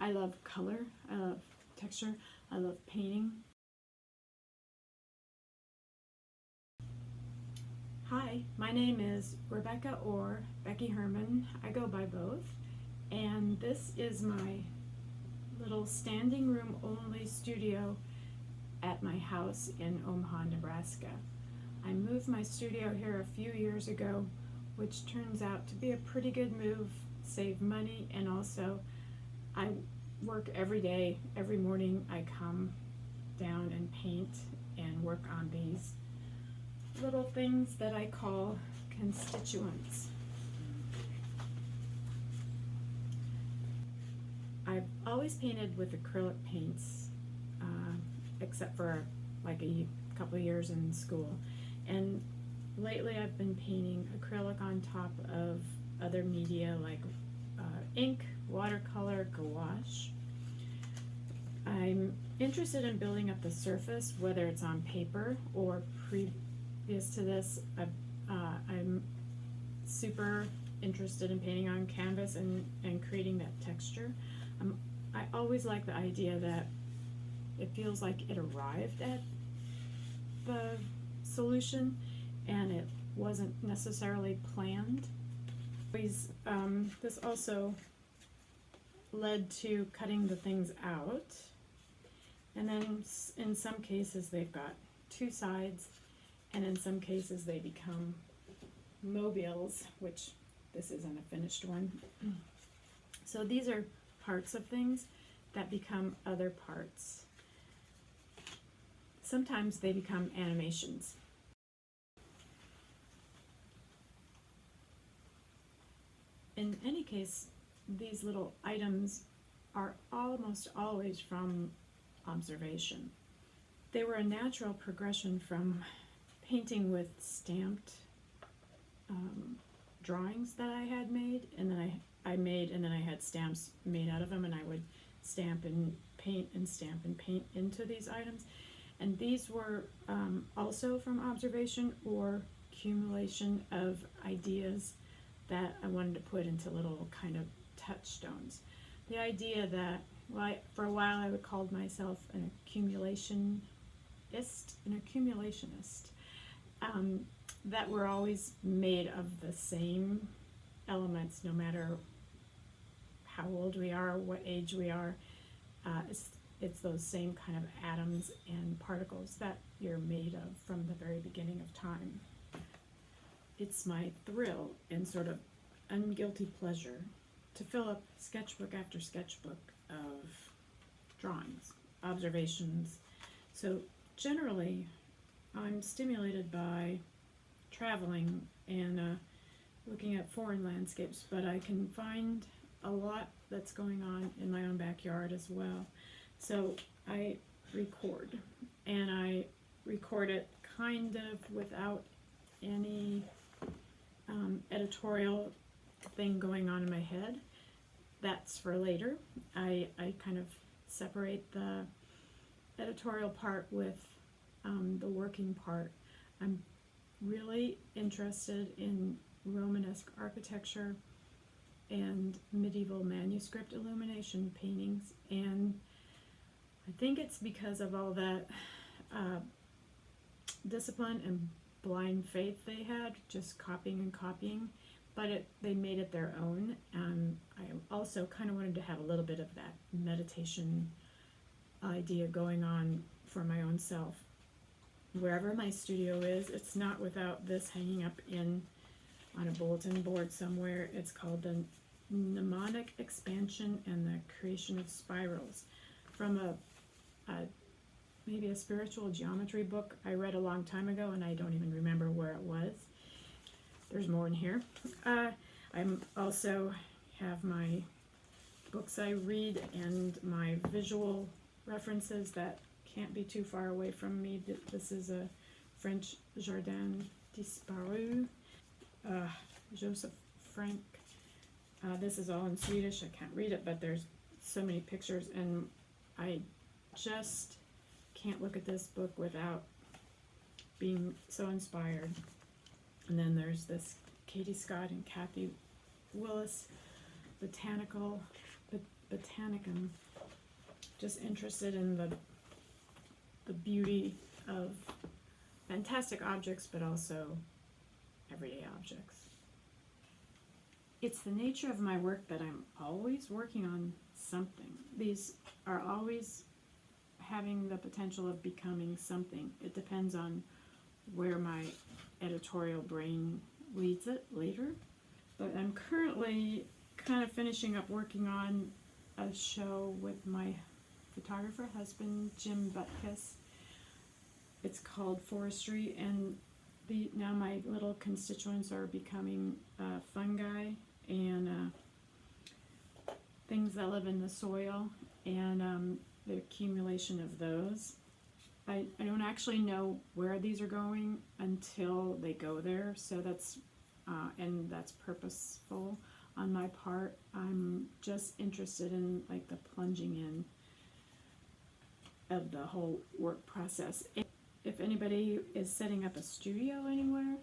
I love color, I love texture, I love painting. Hi, my name is Rebecca or Becky Hermann. I go by both, and this is my little standing room only studio at my house in Omaha, Nebraska. I moved my studio here a few years ago, which turns out to be a pretty good move, save money, and also I work every day. Every morning I come down and paint and work on these little things that I call constituents. I've always painted with acrylic paints, except for like a couple of years in school. And lately I've been painting acrylic on top of other media like ink, watercolor, gouache. I'm interested in building up the surface, whether it's on paper or previous to this. I'm super interested in painting on canvas and creating that texture. I always like the idea that it feels like it arrived at the solution and it wasn't necessarily planned. This also led to cutting the things out, and then in some cases they've got two sides, and in some cases they become mobiles, which this isn't a finished one. So these are parts of things that become other parts. Sometimes they become animations. In any case, these little items are almost always from observation. They were a natural progression from painting with stamped drawings that I had made, and then I had stamps made out of them, and I would stamp and paint and stamp and paint into these items. And these were also from observation or accumulation of ideas that I wanted to put into little kind of touchstones. The idea that, well, for a while I called myself an accumulationist, that we're always made of the same elements, no matter how old we are, what age we are. It's those same kind of atoms and particles that you're made of from the very beginning of time. It's my thrill and sort of unguilty pleasure to fill up sketchbook after sketchbook of drawings, observations. So generally, I'm stimulated by traveling and looking at foreign landscapes, but I can find a lot that's going on in my own backyard as well. So I record, and I record it kind of without any editorial thing going on in my head. That's for later. I kind of separate the editorial part with the working part. I'm really interested in Romanesque architecture and medieval manuscript illumination paintings, and I think it's because of all that discipline and blind faith they had, just copying and copying, but they made it their own. And I also kind of wanted to have a little bit of that meditation idea going on for my own self. Wherever my studio is, it's not without this hanging up on a bulletin board somewhere. It's called the Mnemonic Expansion and the Creation of Spirals, from maybe a spiritual geometry book I read a long time ago, and I don't even remember where it was. There's more in here. I'm also have my books I read and my visual references that can't be too far away from me. This is a French Jardin Disparu, Joseph Frank. This is all in Swedish. I can't read it, but there's so many pictures, and I just can't look at this book without being so inspired. And then there's this Katie Scott and Kathy Willis botanical botanicum. Just interested in the beauty of fantastic objects, but also everyday objects. It's the nature of my work that I'm always working on something. These are always having the potential of becoming something. It depends on where my editorial brain leads it later. But I'm currently kind of finishing up working on a show with my photographer husband, Jim Butkus. It's called Forestry, and now my little constituents are becoming fungi and things that live in the soil, and the accumulation of those. I don't actually know where these are going until they go there, so that's purposeful on my part. I'm just interested in like the plunging in of the whole work process. If anybody is setting up a studio anywhere,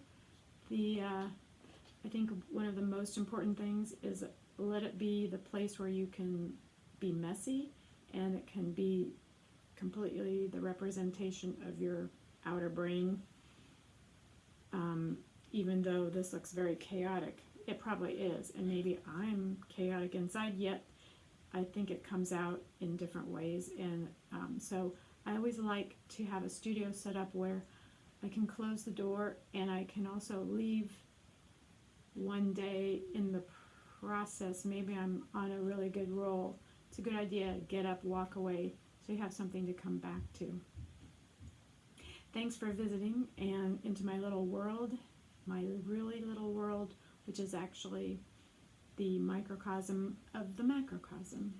I think one of the most important things is let it be the place where you can be messy, and it can be completely the representation of your outer brain. Even though this looks very chaotic, it probably is, and maybe I'm chaotic inside, yet I think it comes out in different ways. And so I always like to have a studio set up where I can close the door, and I can also leave one day in the process. Maybe I'm on a really good roll. It's a good idea to get up, walk away, so you have something to come back to. Thanks for visiting and into my little world, my really little world, which is actually the microcosm of the macrocosm.